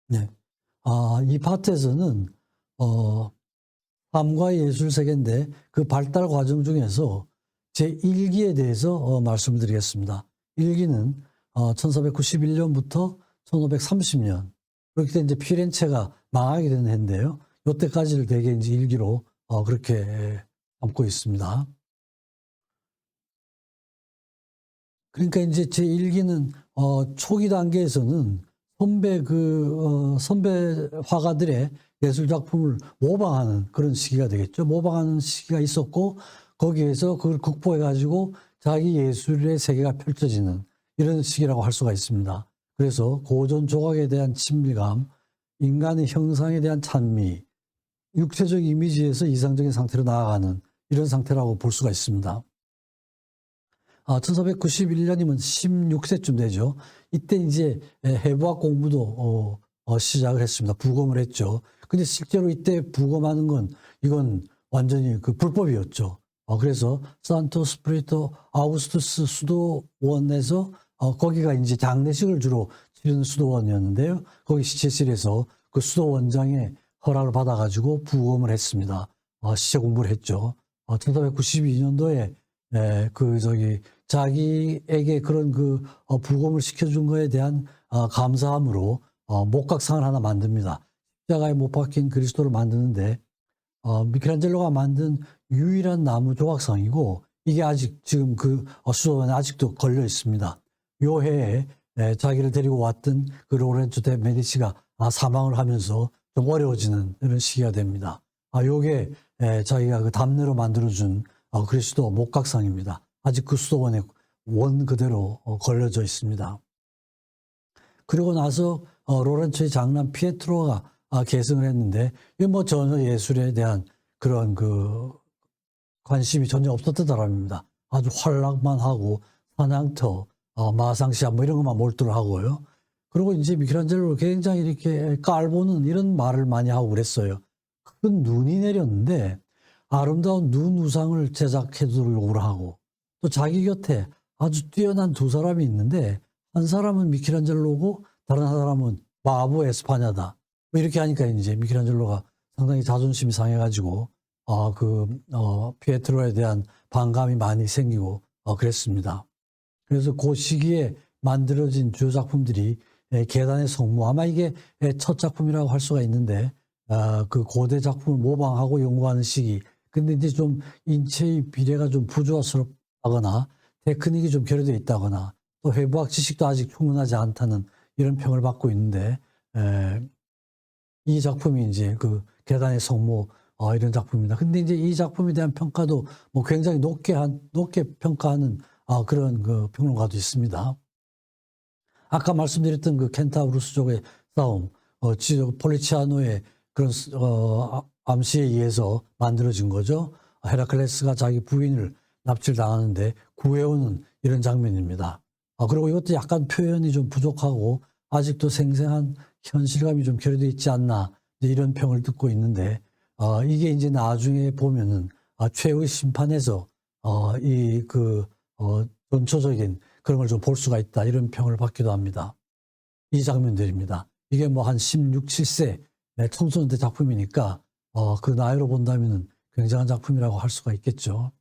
네. 이 파트에서는 삶과 예술 세계인데 그 발달 과정 중에서 제1기에 대해서 말씀을 드리겠습니다. 1기는 1491년부터 1530년 그렇게 돼 이제 피렌체가 망하게 되는 해인데요. 이때까지를 대개 이제 1기로 그렇게 담고 있습니다. 그러니까 이제 제1기는 초기 단계에서는 선배 화가들의 예술 작품을 모방하는 그런 시기가 되겠죠. 모방하는 시기가 있었고 거기에서 그걸 극복해 가지고 자기 예술의 세계가 펼쳐지는 이런 시기라고 할 수가 있습니다. 그래서 고전 조각에 대한 친밀감, 인간의 형상에 대한 찬미, 육체적 이미지에서 이상적인 상태로 나아가는 이런 상태라고 볼 수가 있습니다. 1491년이면 16세쯤 되죠. 이때 이제 해부학 공부도 시작을 했습니다. 부검을 했죠. 근데 실제로 이때 부검하는 건 이건 완전히 그 불법이었죠. 그래서 산토 스피리토 아우구스투스 수도원에서 거기가 이제 장례식을 주로 치르는 수도원이었는데요. 거기 시체실에서 그 수도원장의 허락을 받아가지고 부검을 했습니다. 시체 공부를 했죠. 1492년도에 자기에게 그런 부검을 시켜준 거에 대한 감사함으로 목각상을 하나 만듭니다. 십자가에 못 박힌 그리스도를 만드는데 미켈란젤로가 만든 유일한 나무 조각상이고 이게 아직 지금 수도원에 아직도 걸려 있습니다. 요 해에 자기를 데리고 왔던 그 로렌조 데 메디치가 사망을 하면서 좀 어려워지는 이런 시기가 됩니다. 요게 자기가 그 답례로 만들어준 그리스도 목각상입니다. 아직 그 수도원에 원 그대로 걸려져 있습니다. 그리고 나서 로렌초의 장남 피에트로가 계승을 했는데 이게 뭐 전혀 예술에 대한 그런 관심이 전혀 없었던 사람입니다. 아주 활락만 하고 사냥터, 마상시합 뭐 이런 것만 몰두를 하고요. 그리고 이제 미켈란젤로를 굉장히 이렇게 깔보는 이런 말을 많이 하고 그랬어요. 큰 눈이 내렸는데 아름다운 눈 우상을 제작해 주려고 하고 또 자기 곁에 아주 뛰어난 두 사람이 있는데 한 사람은 미켈란젤로고 다른 한 사람은 마보 에스파냐다. 뭐 이렇게 하니까 이제 미켈란젤로가 상당히 자존심이 상해가지고 피에트로에 대한 반감이 많이 생기고 그랬습니다. 그래서 그 시기에 만들어진 주요 작품들이 계단의 성모, 아마 이게 첫 작품이라고 할 수가 있는데 그 고대 작품을 모방하고 연구하는 시기. 근데 이제 좀 인체의 비례가 좀 부조화스럽다거나 테크닉이 좀 결여되어 있다거나 또 해부학 지식도 아직 충분하지 않다는 이런 평을 받고 있는데 이 작품이 이제 그 계단의 성모 이런 작품입니다. 근데 이제 이 작품에 대한 평가도 뭐 굉장히 높게 평가하는 그런 평론가도 있습니다. 아까 말씀드렸던 그 켄타우루스족의 싸움, 폴리치아노의 그런 암시에 의해서 만들어진 거죠. 헤라클레스가 자기 부인을 납치를 당하는데 구해오는 이런 장면입니다. 그리고 이것도 약간 표현이 좀 부족하고 아직도 생생한 현실감이 좀 결여되어 있지 않나 이런 평을 듣고 있는데 이게 이제 나중에 보면은 최후의 심판에서 전초적인 그런 걸 좀 볼 수가 있다 이런 평을 받기도 합니다. 이 장면들입니다. 이게 뭐 한 16, 7세 청소년 때 작품이니까 그 나이로 본다면은 굉장한 작품이라고 할 수가 있겠죠.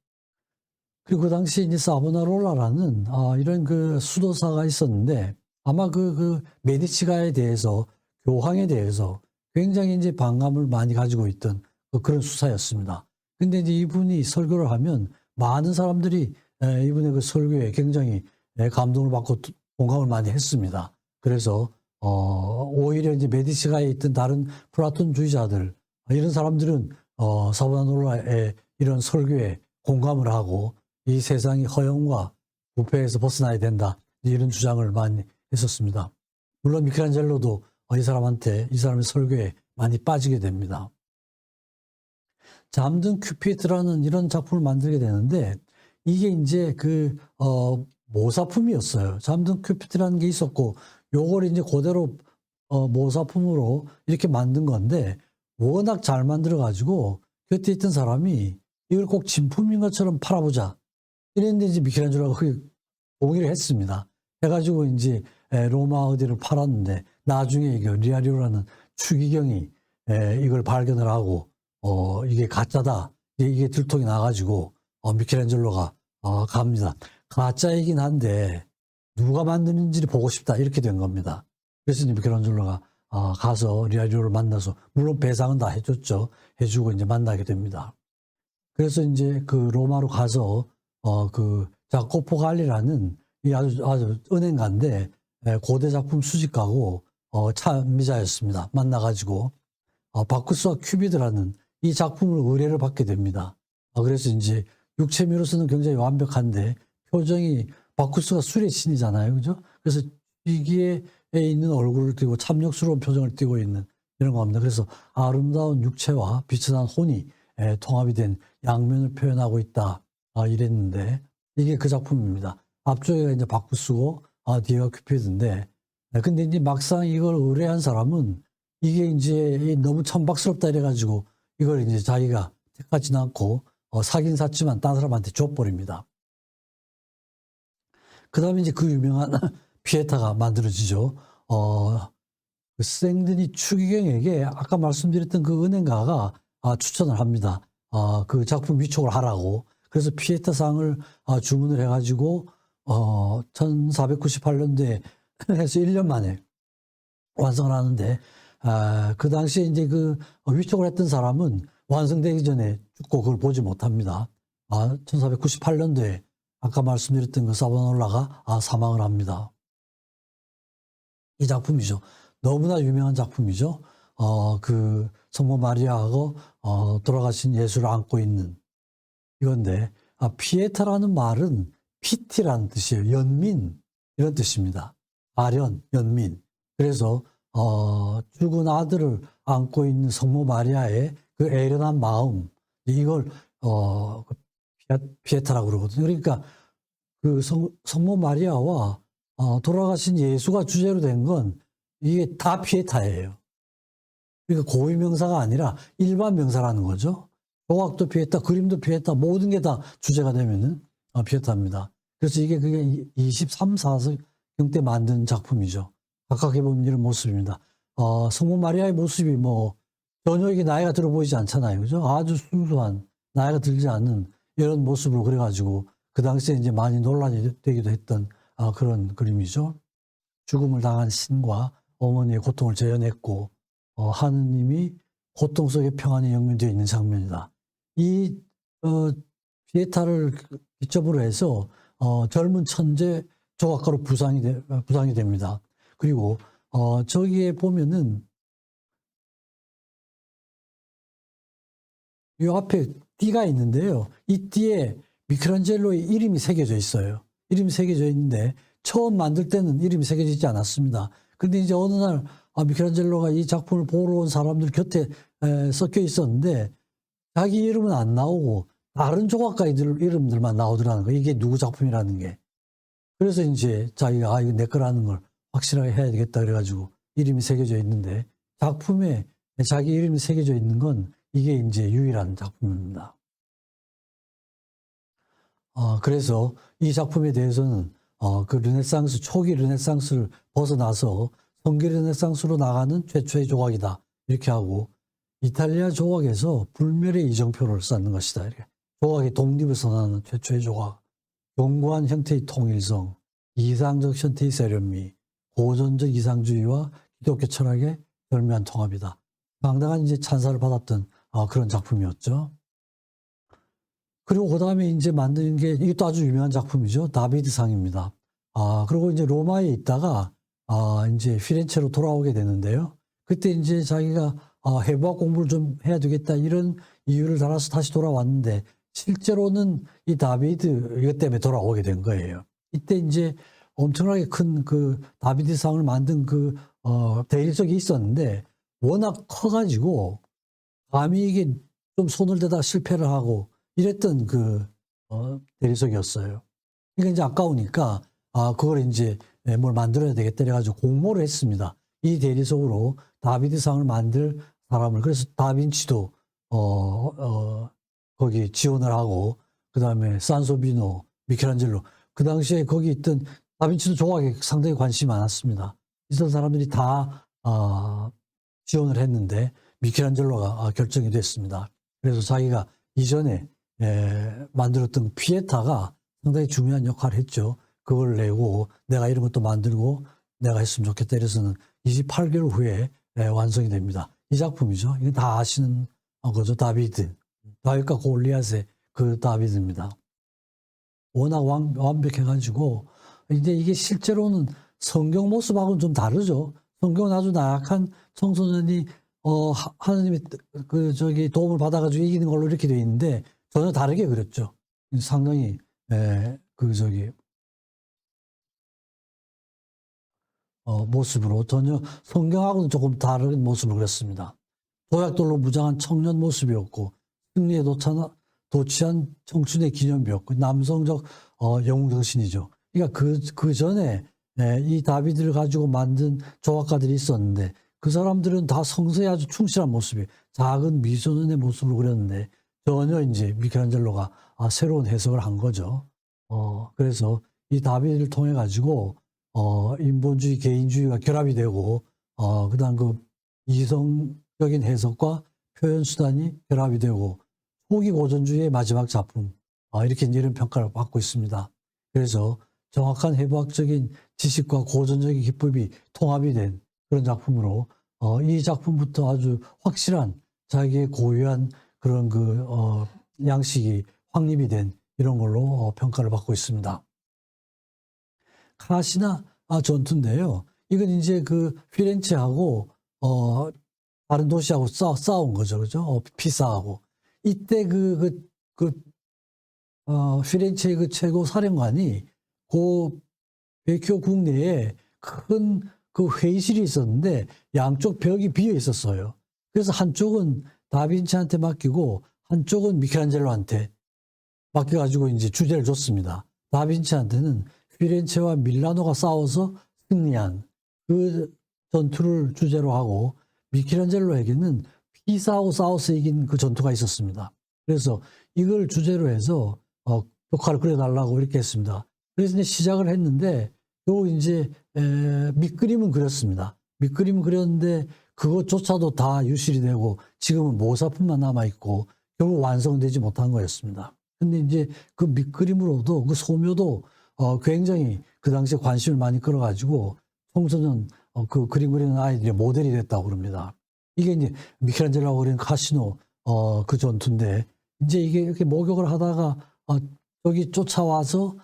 그리고 그 당시에 이제 사보나롤라라는 이런 수도사가 있었는데 아마 메디치가에 대해서 교황에 대해서 굉장히 이제 반감을 많이 가지고 있던 그런 수사였습니다. 근데 이제 이분이 설교를 하면 많은 사람들이 이분의 그 설교에 굉장히 감동을 받고 공감을 많이 했습니다. 그래서 오히려 이제 메디치가에 있던 다른 플라톤주의자들 이런 사람들은 사보나롤라의 이런 설교에 공감을 하고 이 세상이 허영과 부패에서 벗어나야 된다 이런 주장을 많이 했었습니다. 물론 미켈란젤로도 이 사람의 설교에 많이 빠지게 됩니다. 잠든 큐피드라는 이런 작품을 만들게 되는데 이게 이제 모사품이었어요. 잠든 큐피드라는 게 있었고 요걸 이제 그대로 모사품으로 이렇게 만든 건데 워낙 잘 만들어 가지고 곁에 있던 사람이 이걸 꼭 진품인 것처럼 팔아보자. 이랬는데 이제 미켈란젤로가 그게 동의를 했습니다. 해가지고 이제 로마 어디를 팔았는데 나중에 이게 리아리오라는 추기경이 이걸 발견을 하고 이게 가짜다. 이게 들통이 나가지고 미켈란젤로가 갑니다. 가짜이긴 한데 누가 만드는지 보고 싶다 이렇게 된 겁니다. 그래서 이제 미켈란젤로가 가서 리아리오를 만나서 물론 배상은 다 해줬죠. 해주고 이제 만나게 됩니다. 그래서 이제 그 로마로 가서 그 자코포 갈리라는 이 아주 은행가인데 고대 작품 수집가고 참미자였습니다. 만나가지고 바쿠스와 큐비드라는 이 작품을 의뢰를 받게 됩니다. 그래서 이제 육체미로서는 굉장히 완벽한데 표정이 바쿠스가 술의 신이잖아요, 그죠? 그래서 시기에 있는 얼굴을 띄고 참력스러운 표정을 띄고 있는 이런 겁니다. 그래서 아름다운 육체와 비천한 혼이 통합이 된 양면을 표현하고 있다 이랬는데 이게 그 작품입니다. 앞쪽에가 이제 바쿠스고 뒤에가 큐피드인데 근데 이제 막상 이걸 의뢰한 사람은 이게 이제 너무 천박스럽다 이래가지고 이걸 이제 자기가 택하지는 않고 사긴 샀지만 딴 사람한테 줘버립니다. 그 다음에 이제 그 유명한 피에타가 만들어지죠. 그 생드니 추기경에게 아까 말씀드렸던 그 은행가가 추천을 합니다. 그 작품 위촉을 하라고. 그래서 피에타상을 주문을 해가지고 1498년도에 해서 1년 만에 완성을 하는데 그 당시에 이제 그 위촉을 했던 사람은 완성되기 전에 죽고 그걸 보지 못합니다. 1498년도에 아까 말씀드렸던 그 사보나롤라가 사망을 합니다. 이 작품이죠. 너무나 유명한 작품이죠. 그 성모 마리아하고 돌아가신 예수를 안고 있는 이건데 피에타라는 말은 피티라는 뜻이에요. 연민 이런 뜻입니다. 아련, 연민. 그래서 죽은 아들을 안고 있는 성모 마리아의 그 애련한 마음 이걸 피에타라고 그러거든요. 그러니까 그 성모 마리아와 돌아가신 예수가 주제로 된 건 이게 다 피에타예요. 그러니까 고유 명사가 아니라 일반 명사라는 거죠. 조각도 피에타, 그림도 피에타, 모든 게 다 주제가 되면은 피에타입니다. 그래서 이게 그게 23, 4세기 때 만든 작품이죠. 각각 해보면 이런 모습입니다. 성모 마리아의 모습이 뭐 전혀 이게 나이가 들어 보이지 않잖아요. 그죠? 아주 순수한 나이가 들지 않는 이런 모습으로 그래가지고 그 당시에 이제 많이 논란이 되기도 했던 그런 그림이죠. 죽음을 당한 신과 어머니의 고통을 재현했고 하느님이 고통 속에 평안이 영면되어 있는 장면이다. 이 피에타를 기점으로 해서 젊은 천재 조각가로 부상이 됩니다. 그리고 저기에 보면은 이 앞에 띠가 있는데요. 이 띠에 미켈란젤로의 이름이 새겨져 있어요. 이름이 새겨져 있는데 처음 만들 때는 이름이 새겨져 있지 않았습니다. 근데 이제 어느 날 미켈란젤로가 이 작품을 보러 온 사람들 곁에 섞여 있었는데 자기 이름은 안 나오고 다른 조각가들 이름들만 나오더라는 거예요. 이게 누구 작품이라는 게. 그래서 이제 자기가 이거 내 거라는 걸 확실하게 해야 되겠다 그래가지고 이름이 새겨져 있는데 작품에 자기 이름이 새겨져 있는 건 이게 이제 유일한 작품입니다. 그래서 이 작품에 대해서는 그 르네상스 초기 르네상스를 벗어나서 성기 르네상스로 나가는 최초의 조각이다 이렇게 하고 이탈리아 조각에서 불멸의 이정표를 쌓는 것이다. 이렇게. 조각의 독립을 선언하는 최초의 조각, 견고한 형태의 통일성, 이상적 형태의 세련미, 고전적 이상주의와 기독교 철학의 절묘한 통합이다. 상당한 이제 찬사를 받았던 그런 작품이었죠. 그리고 그 다음에 이제 만든 게 이것도 아주 유명한 작품이죠. 다비드상입니다. 그리고 이제 로마에 있다가 이제 피렌체로 돌아오게 되는데요. 그때 이제 자기가 해부학 공부를 좀 해야 되겠다 이런 이유를 달아서 다시 돌아왔는데 실제로는 이 다비드 이것 때문에 돌아오게 된 거예요. 이때 이제 엄청나게 큰 그 다비드상을 만든 그 대리석이 있었는데 워낙 커가지고 감히 이게 좀 손을 대다가 실패를 하고 이랬던 그 대리석이었어요. 그러니까 이제 아까우니까 그걸 이제 뭘 만들어야 되겠다 그래가지고 공모를 했습니다. 이 대리석으로 다비드상을 만들 사람을. 그래서 다빈치도 거기 지원을 하고 그다음에 산소비노, 미켈란젤로 그 당시에 거기 있던 다빈치도 조각에 상당히 관심이 많았습니다. 있던 사람들이 다 지원을 했는데 미켈안젤로가 결정이 됐습니다. 그래서 자기가 이전에 만들었던 피에타가 상당히 중요한 역할을 했죠. 그걸 내고 내가 이런 것도 만들고 내가 했으면 좋겠다. 이래서는 28개월 후에 완성이 됩니다. 이 작품이죠. 이거 다 아시는 거죠. 다윗과 골리앗의 그 다비드입니다. 워낙 완벽해가지고 이제 이게 실제로는 성경 모습하고는 좀 다르죠. 성경은 아주 나약한 청소년이 하나님의 도움을 받아가지고 이기는 걸로 이렇게 돼 있는데 전혀 다르게 그렸죠. 상당히 모습으로 전혀 성경하고는 조금 다른 모습을 그렸습니다. 도약돌로 무장한 청년 모습이었고 승리에 도취한 청춘의 기념비였고 남성적 영웅정신이죠. 그러니까 그 전에 이 다비드를 가지고 만든 조각가들이 있었는데 그 사람들은 다 성서에 아주 충실한 모습이 작은 미소년의 모습을 그렸는데 전혀 이제 미켈안젤로가 새로운 해석을 한 거죠. 그래서 이 다비드를 통해 가지고 인본주의, 개인주의가 결합이 되고 그다음 그 이성적인 해석과 표현 수단이 결합이 되고 초기 고전주의의 마지막 작품 이렇게 이런 평가를 받고 있습니다. 그래서 정확한 해부학적인 지식과 고전적인 기법이 통합이 된 그런 작품으로 이 작품부터 아주 확실한 자기의 고유한 그런 양식이 확립이 된 이런 걸로 평가를 받고 있습니다. 카시나 전투인데요. 이건 이제 그 피렌체하고 다른 도시하고 싸운 거죠, 그죠? 피사하고 이때 피렌체의 그 최고 사령관이 베큐 국내에 큰 그 회의실이 있었는데 양쪽 벽이 비어 있었어요. 그래서 한쪽은 다빈치한테 맡기고 한쪽은 미켈안젤로한테 맡겨가지고 이제 주제를 줬습니다. 다빈치한테는 피렌체와 밀라노가 싸워서 승리한 그 전투를 주제로 하고 미켈안젤로에게는 피사하고 싸워서 이긴 그 전투가 있었습니다. 그래서 이걸 주제로 해서 벽화를 그려달라고 이렇게 했습니다. 그래서 이제 시작을 했는데 또 이제 밑그림은 그렸습니다. 밑그림은 그렸는데 그것조차도 다 유실이 되고 지금은 모사품만 남아 있고 결국 완성되지 못한 거였습니다. 근데 이제 그 밑그림으로도 그 소묘도 굉장히 그 당시에 관심을 많이 끌어가지고 청소년 그 그림 그리는 아이들의 모델이 됐다고 그럽니다. 이게 이제 미켈안젤로가 그린 카시노 그 전투인데 이제 이게 이렇게 목욕을 하다가 저기 쫓아와서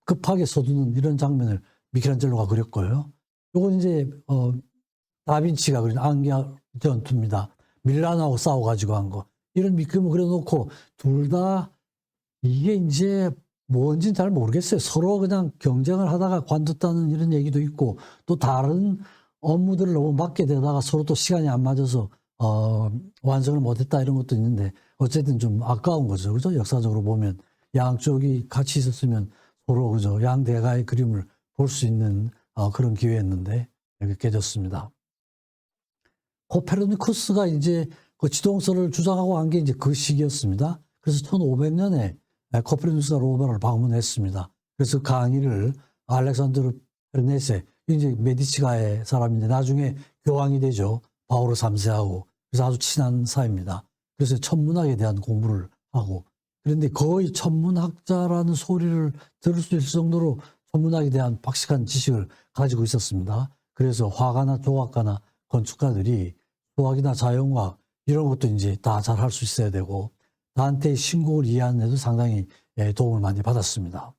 급하게 서두는 이런 장면을 미켈안젤로가 그렸고요. 요건 이제 다빈치가 그린 앙기아 전투입니다. 밀라노하고 싸워가지고 한 거. 이런 밑그림을 그려놓고 둘 다 이게 이제 뭔지는 잘 모르겠어요. 서로 그냥 경쟁을 하다가 관뒀다는 이런 얘기도 있고 또 다른 업무들을 너무 맡게 되다가 서로 또 시간이 안 맞아서 완성을 못했다 이런 것도 있는데 어쨌든 좀 아까운 거죠. 그죠? 역사적으로 보면 양쪽이 같이 있었으면 서로 그죠? 양 대가의 그림을 볼 수 있는 그런 기회였는데 이렇게 깨졌습니다. 코페르니쿠스가 이제 그 지동설을 주장하고 한 게 이제 그 시기였습니다. 그래서 1500년에 코페르니쿠스가 로마를 방문했습니다. 그래서 강의를 알렉산드로 베르네세, 이제 메디치가의 사람인데 나중에 교황이 되죠. 바오로 3세하고. 그래서 아주 친한 사이입니다. 그래서 천문학에 대한 공부를 하고. 그런데 거의 천문학자라는 소리를 들을 수 있을 정도로 천문학에 대한 박식한 지식을 가지고 있었습니다. 그래서 화가나 조각가나 건축가들이 수학이나 자연과학 이런 것도 이제 다 잘 할 수 있어야 되고 단테의 신곡을 이해하는 데도 상당히 도움을 많이 받았습니다.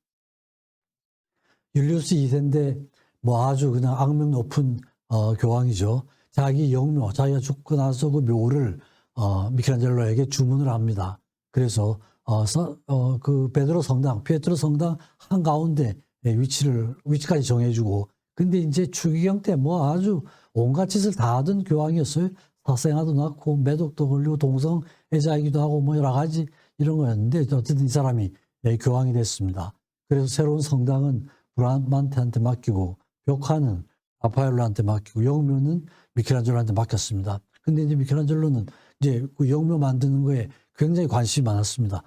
율리우스 2세인데 뭐 아주 그냥 악명 높은 교황이죠. 자기 영묘, 자기가 죽고 나서 그 묘를 미켈안젤로에게 주문을 합니다. 그래서 그 피에트로 성당 한가운데 위치까지 정해주고 근데 이제 추기경 때 뭐 아주 온갖 짓을 다 하던 교황이었어요. 사생아도 낳고 매독도 걸리고 동성애자이기도 하고 뭐 여러 가지 이런 거였는데 어쨌든 이 사람이 교황이 됐습니다. 그래서 새로운 성당은 브라만테한테 맡기고 벽화는 라파엘로한테 맡기고 영묘는 미켈안젤로한테 맡겼습니다. 근데 이제 미켈안젤로는 이제 그 영묘 만드는 거에 굉장히 관심이 많았습니다.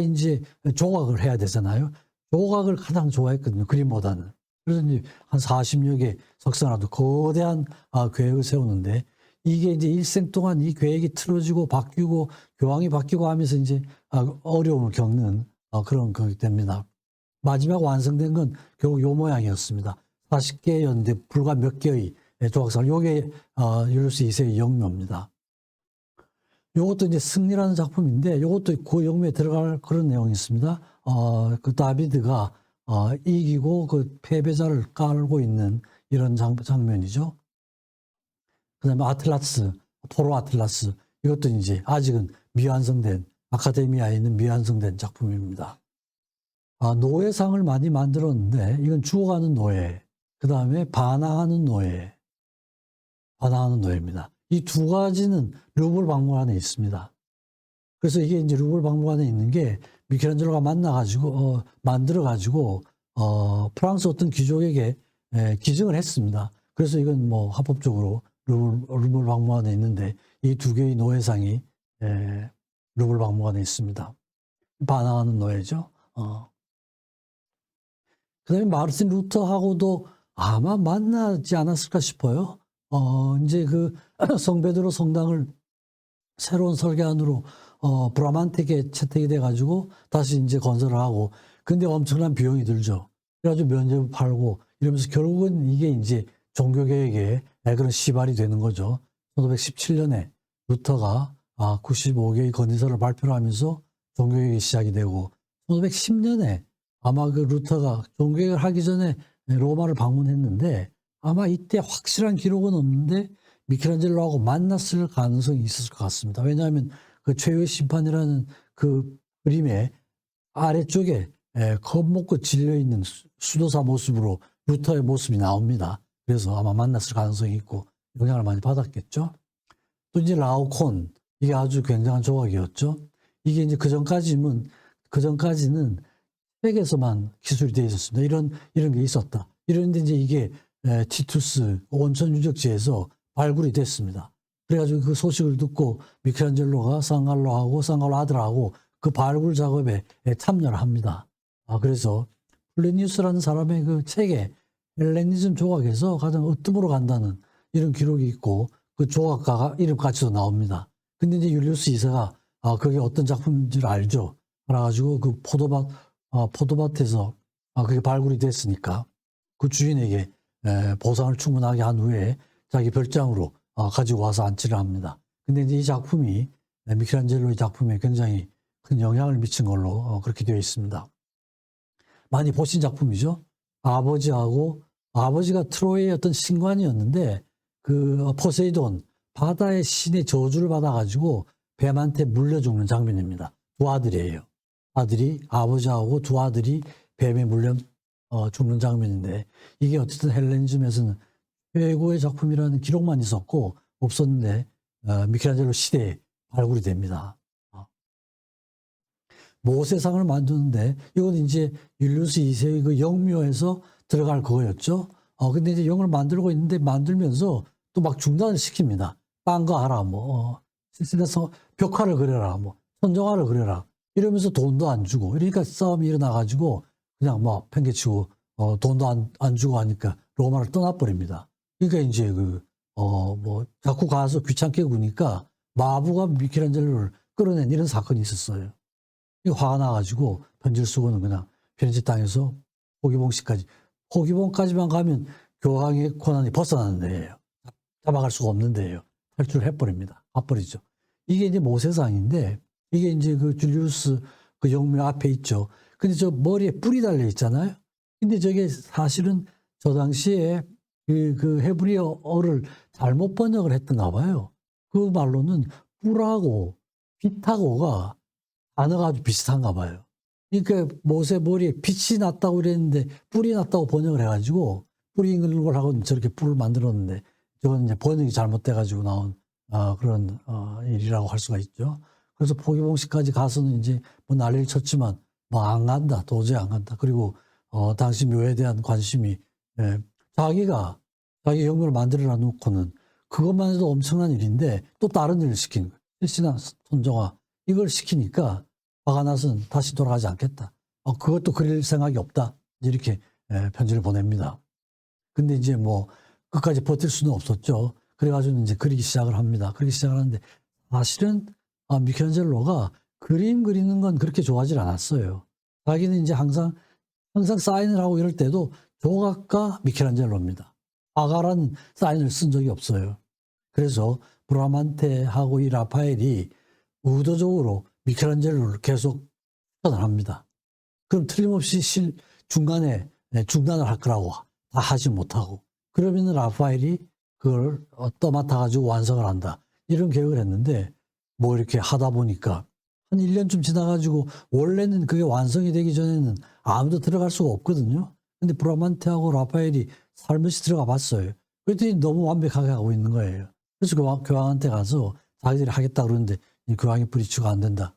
이제 조각을 해야 되잖아요. 조각을 가장 좋아했거든요. 그림보다는. 그래서 이제 한 40여 개 석산화도 거대한 계획을 세우는데 이게 이제 일생 동안 이 계획이 틀어지고 바뀌고 교황이 바뀌고 하면서 이제 어려움을 겪는 그런 거기 됩니다. 마지막 완성된 건 결국 요 모양이었습니다. 40개였는데 불과 몇 개의 조각상. 요게 율리우스 2세의 영묘입니다. 요것도 이제 승리라는 작품인데 요것도 그 영묘에 들어갈 그런 내용이 있습니다. 그 다비드가 이기고 그 패배자를 깔고 있는 이런 장면이죠. 그다음에 아틀라스, 포로 아틀라스. 이것도 이제 아직은 미완성된 아카데미아에 있는 미완성된 작품입니다. 노예상을 많이 만들었는데 이건 죽어가는 노예, 그 다음에 반항하는 노예입니다. 이 두 가지는 루브르 박물관에 있습니다. 그래서 이게 이제 루브르 박물관에 있는 게 미켈란젤로가 만들어가지고 프랑스 어떤 귀족에게 기증을 했습니다. 그래서 이건 뭐 합법적으로 루브르 박물관에 있는데 이 두 개의 노예상이 루브르 박물관에 있습니다. 반항하는 노예죠. 그다음에 마르틴 루터하고도 아마 만나지 않았을까 싶어요. 이제 그 성베드로 성당을 새로운 설계안으로 브라만텍에 채택이 돼가지고 다시 이제 건설을 하고, 근데 엄청난 비용이 들죠. 그래가지고 면제부 팔고 이러면서 결국은 이게 이제 종교개혁의 그런 시발이 되는 거죠. 1517년에 루터가 95개의 건의서를 발표를 하면서 종교개혁이 시작이 되고, 1510년에 아마 그 루터가 종교개혁을 하기 전에 로마를 방문했는데 아마 이때 확실한 기록은 없는데 미켈란젤로하고 만났을 가능성이 있을 것 같습니다. 왜냐하면 그 최후의 심판이라는 그 그림의 아래쪽에 겁먹고 질려있는 수도사 모습으로 루터의 모습이 나옵니다. 그래서 아마 만났을 가능성이 있고 영향을 많이 받았겠죠. 또 이제 라오콘, 이게 아주 굉장한 조각이었죠. 이게 이제 그전까지는 책에서만 기술이 되어 있었습니다. 이런 게 있었다. 이런데 이제 이게 티투스 온천 유적지에서 발굴이 됐습니다. 그래가지고 그 소식을 듣고 미켈란젤로가 상갈로 아들하고 그 발굴 작업에 참여를 합니다. 그래서 플레니우스라는 사람의 그 책에 헬레니즘 조각에서 가장 으뜸으로 간다는 이런 기록이 있고 그 조각가가 이름까지도 나옵니다. 근데 이제 율리우스 2세가 그게 어떤 작품인지를 알죠. 그래가지고 그 포도밭에서 그게 발굴이 됐으니까 그 주인에게 보상을 충분하게 한 후에 자기 별장으로 가지고 와서 안치를 합니다. 근데 이제 이 작품이 미켈란젤로의 작품에 굉장히 큰 영향을 미친 걸로 그렇게 되어 있습니다. 많이 보신 작품이죠. 아버지가 트로이의 어떤 신관이었는데 그 포세이돈, 바다의 신의 저주를 받아가지고 뱀한테 물려 죽는 장면입니다. 두 아들이에요. 아버지하고 두 아들이 뱀에 물려 죽는 장면인데, 이게 어쨌든 헬레니즘에서는 최고의 작품이라는 기록만 있었고 없었는데 미켈란젤로 시대에 발굴이 됩니다. 모세상을 만드는데 이건 이제 율리우스 2세의 그 영묘에서 들어갈 그거였죠. 근데 이제 영을 만들고 있는데 만들면서 또 막 중단을 시킵니다. 딴 거 하라, 벽화를 그려라, 선정화를 그려라. 이러면서 돈도 안 주고, 그러니까 싸움이 일어나가지고 그냥 팽개치고 돈도 안 주고 하니까 로마를 떠나버립니다. 그러니까 이제 자꾸 가서 귀찮게 구니까 마부가 미켈란젤로를 끌어낸 이런 사건이 있었어요. 화가 나가지고 편지를 쓰고는 그냥 피렌체 땅에서 호기봉까지만 가면 교황의 권한이 벗어나는 데예요. 잡아갈 수가 없는 데예요. 탈출을 해버립니다. 가버리죠. 이게 이제 모세상인데, 이게 이제 그 줄리우스 그 영묘 앞에 있죠. 근데 저 머리에 뿔이 달려 있잖아요. 근데 저게 사실은 저 당시에 그 헤브리어를 잘못 번역을 했던가 봐요. 그 말로는 뿔하고 빛하고가 단어가 아주 비슷한가 봐요. 그러니까 모세 머리에 빛이 났다고 그랬는데 뿔이 났다고 번역을 해가지고 뿔이 있는 걸 하고 저렇게 뿔을 만들었는데, 저건 이제 번역이 잘못돼가지고 나온 그런 일이라고 할 수가 있죠. 그래서 포기봉식까지 가서는 이제 난리를 쳤지만 안 간다. 도저히 안 간다. 그리고 당시 묘에 대한 관심이 자기 영묘를 만들어 놓고는 그것만 해도 엄청난 일인데 또 다른 일을 시킨 거예요. 실신한 선정화 이걸 시키니까 화가 나서는 다시 돌아가지 않겠다. 그것도 그릴 생각이 없다. 이렇게 편지를 보냅니다. 근데 이제 뭐 끝까지 버틸 수는 없었죠. 그래가지고 이제 그리기 시작을 합니다. 그리기 시작을 하는데 사실은 미켈란젤로가 그림 그리는 건 그렇게 좋아하지 않았어요. 자기는 이제 항상 사인을 하고 이럴 때도 조각가 미켈란젤로입니다. 화가라는 사인을 쓴 적이 없어요. 그래서 브라만테하고 이 라파엘이 의도적으로 미켈란젤로를 계속 추천을 합니다. 그럼 틀림없이 중간에 중단을 할 거라고 다 하지 못하고 그러면 라파엘이 그걸 떠맡아가지고 완성을 한다. 이런 계획을 했는데 뭐 이렇게 하다 보니까 한 1년쯤 지나가지고 원래는 그게 완성이 되기 전에는 아무도 들어갈 수가 없거든요. 근데 브라만테하고 라파엘이 살며시 들어가 봤어요. 그랬더니 너무 완벽하게 하고 있는 거예요. 그래서 교황한테 가서 자기들이 하겠다 그러는데 교황이 브리치가 안 된다.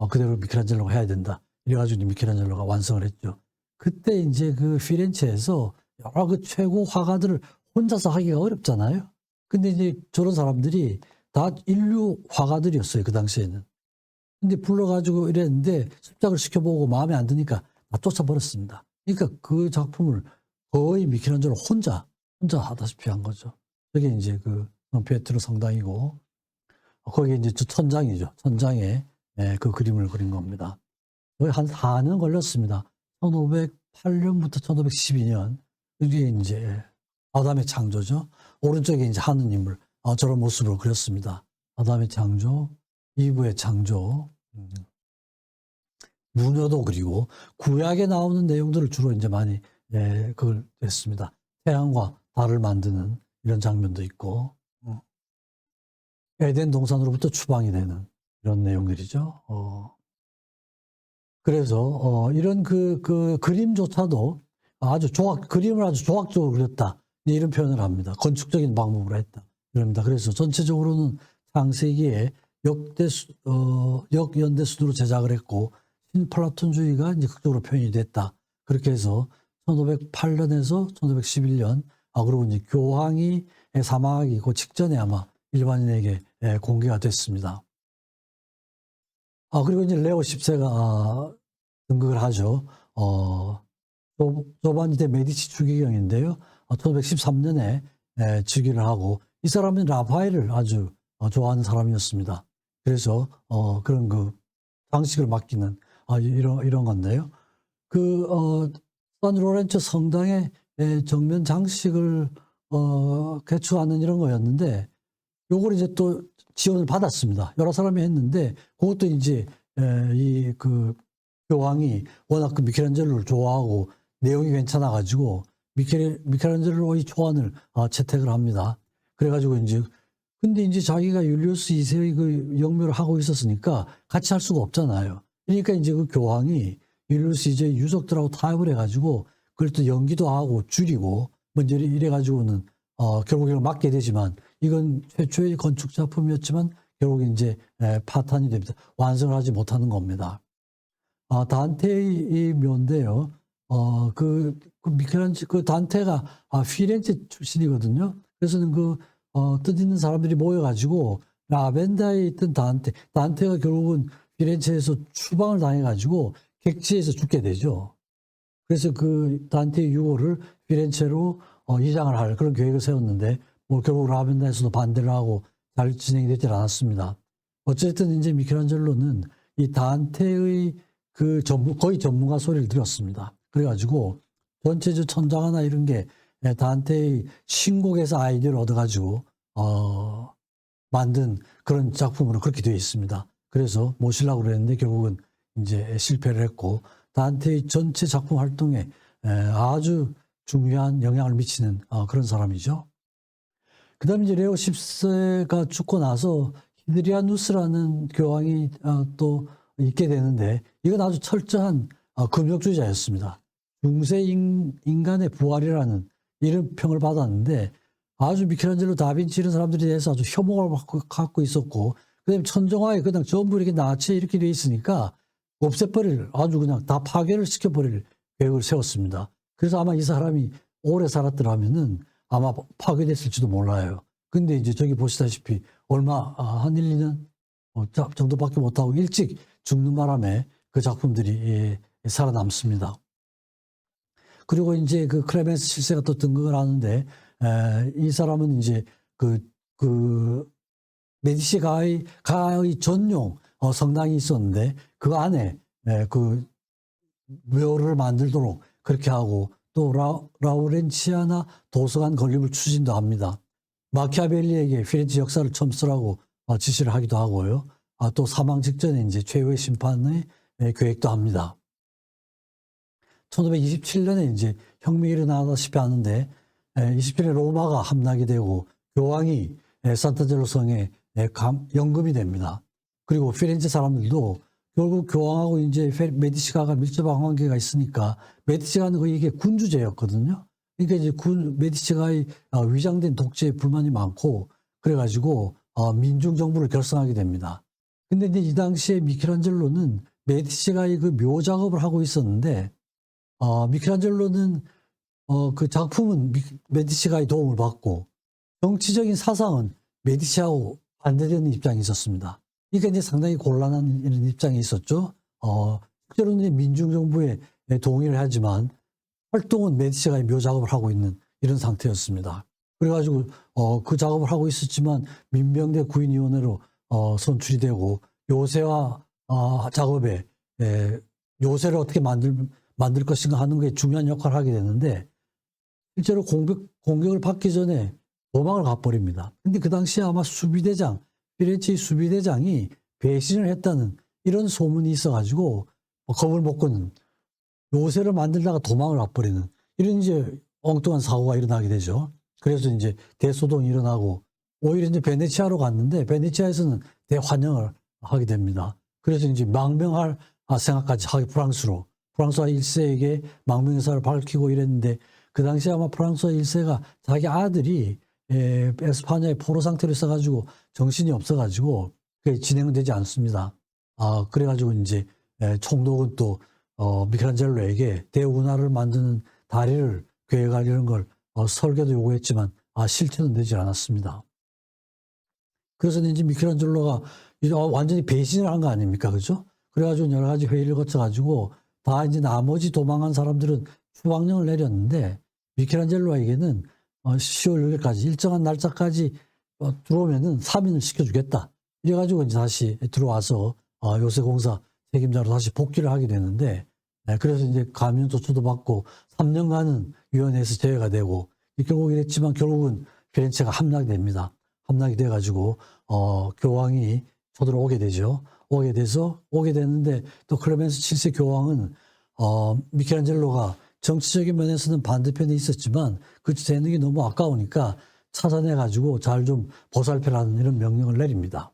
그대로 미켈란젤로가 해야 된다. 이래가지고 미켈란젤로가 완성을 했죠. 그때 이제 그 피렌체에서 여러 그 최고 화가들을 혼자서 하기가 어렵잖아요. 근데 이제 저런 사람들이 다 인류 화가들이었어요. 그 당시에는. 근데 불러가지고 이랬는데 습작을 시켜보고 마음에 안 드니까 다 쫓아버렸습니다. 그러니까 그 작품을 거의 미켈란젤로 혼자 하다시피 한 거죠. 그게 이제 그 피에트로 성당이고 거기에 이제 천장이죠. 천장에 그 그림을 그린 겁니다. 거의 한 4년 걸렸습니다. 1508년부터 1512년. 이게 이제 아담의 창조죠. 오른쪽에 이제 하느님을 저런 모습으로 그렸습니다. 아담의 창조, 이브의 창조, 무녀도 그리고 구약에 나오는 내용들을 주로 이제 많이 그걸 했습니다. 태양과 달을 만드는 이런 장면도 있고, 에덴 동산으로부터 추방이 되는 이런 내용들이죠. 그래서 이런 그 그림조차도 그림을 아주 조각적으로 그렸다. 이런 표현을 합니다. 건축적인 방법으로 했다. 그럽니다. 그래서 전체적으로는 창세기에 역연대순으로 제작을 했고 신플라톤주의가 이제 극적으로 표현이 됐다. 그렇게 해서 1508년에서 1511년 그리고 이제 교황이 사망하기 그 직전에 아마 일반인에게 공개가 됐습니다. 그리고 이제 레오 10세가 등극을 하죠. 조반니 데 메디치 추기경인데요. 1513년에 즉위를 하고 이 사람은 라파엘을 아주 좋아하는 사람이었습니다. 그래서 그런 그 장식을 맡기는 이런 건데요. 산 로렌초 성당의 정면 장식을 개최하는 이런 거였는데 요걸 이제 또 지원을 받았습니다. 여러 사람이 했는데 그것도 이제 이 그 교황이 워낙 그 미켈란젤로를 좋아하고 내용이 괜찮아가지고 미켈란젤로의 초안을 채택을 합니다. 그래가지고 이제 근데 이제 자기가 율리우스 2세의 그 영묘를 하고 있었으니까 같이 할 수가 없잖아요. 그러니까 이제 그 교황이 율리우스 2세의 유족들하고 타협을 해가지고 그걸 또 연기도 하고 줄이고 먼저 이래가지고는 결국 이걸 맡게 되지만 이건 최초의 건축 작품이었지만 결국 이제 파탄이 됩니다. 완성을 하지 못하는 겁니다. 단테의 이 묘인데요. 그 단테가 피렌체 출신이거든요. 그래서는 뜻있는 사람들이 모여가지고 라벤다에 있던 단테가 결국은 피렌체에서 추방을 당해가지고 객지에서 죽게 되죠. 그래서 그 단테의 유골을 피렌체로 이장을 할 그런 계획을 세웠는데 뭐 결국 라벤다에서도 반대를 하고 잘 진행이 되질 않았습니다. 어쨌든 이제 미켈란젤로는 이 단테의 거의 전문가 소리를 들었습니다. 그래가지고 전체적 천장 하나 이런 게 단테의 신곡에서 아이디어를 얻어가지고 만든 그런 작품으로 그렇게 되어 있습니다. 그래서 모시려고 그랬는데 결국은 이제 실패를 했고 단테의 전체 작품 활동에 아주 중요한 영향을 미치는 그런 사람이죠. 그 다음에 이제 레오 10세가 죽고 나서 히드리아누스라는 교황이 또 있게 되는데 이건 아주 철저한 금욕주의자였습니다. 중세 인간의 부활이라는 이런 평을 받았는데 아주 미켈란젤로 다빈치 이런 사람들에 대해서 아주 혐오를 갖고 있었고 그다음에 천정화에 그냥 전부 이렇게 나체 이렇게 돼 있으니까 없애버릴 아주 그냥 다 파괴를 시켜버릴 계획을 세웠습니다. 그래서 아마 이 사람이 오래 살았더라면은 아마 파괴됐을지도 몰라요. 근데 이제 저기 보시다시피 한 1, 2년 정도밖에 못하고 일찍 죽는 바람에 그 작품들이 살아남습니다. 그리고 이제 그 클레멘스 7세가 또 등극을 하는데, 이 사람은 이제 그 메디치 가의 전용 성당이 있었는데, 그 안에 그 묘를 만들도록 그렇게 하고, 또 라우렌치아나 도서관 건립을 추진도 합니다. 마키아벨리에게 피렌체 역사를 처음 쓰라고 지시를 하기도 하고요. 또 사망 직전에 이제 최후의 심판의 계획도 합니다. 1527년에 이제 혁명이 일어나다시피 하는데, 27년에 로마가 함락이 되고 교황이 산타젤로 성에 연금이 됩니다. 그리고 피렌체 사람들도 결국 교황하고 이제 메디치가가 밀접한 관계가 있으니까, 메디치가는 거의 이게 군주제였거든요. 그러니까 이제 메디치가의 위장된 독재에 불만이 많고, 그래가지고 민중 정부를 결성하게 됩니다. 근데 이제 이 당시에 미켈란젤로는 메디치가의 그 묘 작업을 하고 있었는데, 미켈란젤로는 그 작품은 메디치가의 도움을 받고, 정치적인 사상은 메디치하고 반대되는 입장이 있었습니다. 그러니까 이제 상당히 곤란한 이런 입장이 있었죠. 실제로는 이제 민중정부에 동의를 하지만 활동은 메디치가의 묘 작업을 하고 있는 이런 상태였습니다. 그래가지고 그 작업을 하고 있었지만 민병대 구인위원회로 선출이 되고, 요새화 작업에 요새를 어떻게 만들 것인가 하는 게 중요한 역할을 하게 되는데, 실제로 공격을 받기 전에 도망을 가버립니다. 근데 그 당시에 아마 피렌체의 수비대장이 배신을 했다는 이런 소문이 있어가지고 겁을 먹고는 요새를 만들다가 도망을 가버리는 이런 이제 엉뚱한 사고가 일어나게 되죠. 그래서 이제 대소동이 일어나고, 오히려 이제 베네치아로 갔는데 베네치아에서는 대환영을 하게 됩니다. 그래서 이제 망명할 생각까지 하게 프랑스와 1세에게 망명의사를 밝히고 이랬는데, 그 당시에 아마 프랑스와 1세가 자기 아들이 에스파냐의 포로 상태로 있어가지고 정신이 없어가지고 그게 진행되지 않습니다. 그래가지고 이제 총독은 또 미켈란젤로에게 대운하를 만드는 다리를 계획할 이런 걸 설계도 요구했지만 실체는 되지 않았습니다. 그래서 이제 미켈란젤로가 완전히 배신을 한 거 아닙니까, 그죠? 그래가지고 여러 가지 회의를 거쳐가지고 다 이제 나머지 도망한 사람들은 추방령을 내렸는데, 미켈란젤로에게는 10월 6일까지 일정한 날짜까지 들어오면은 3인을 시켜주겠다. 이래가지고 이제 다시 들어와서 요새공사 책임자로 다시 복귀를 하게 되는데, 그래서 이제 감면 조처도 받고 3년간은 위원회에서 제외가 되고, 결국 이랬지만 결국은 피렌체가 함락이 됩니다. 함락이 돼가지고 교황이 쳐들어오게 되죠. 오게 되는데, 또 클레멘스 7세 교황은 미켈란젤로가 정치적인 면에서는 반대편에 있었지만 그 재능이 너무 아까우니까 찾아내가지고 잘 좀 보살펴라는 이런 명령을 내립니다.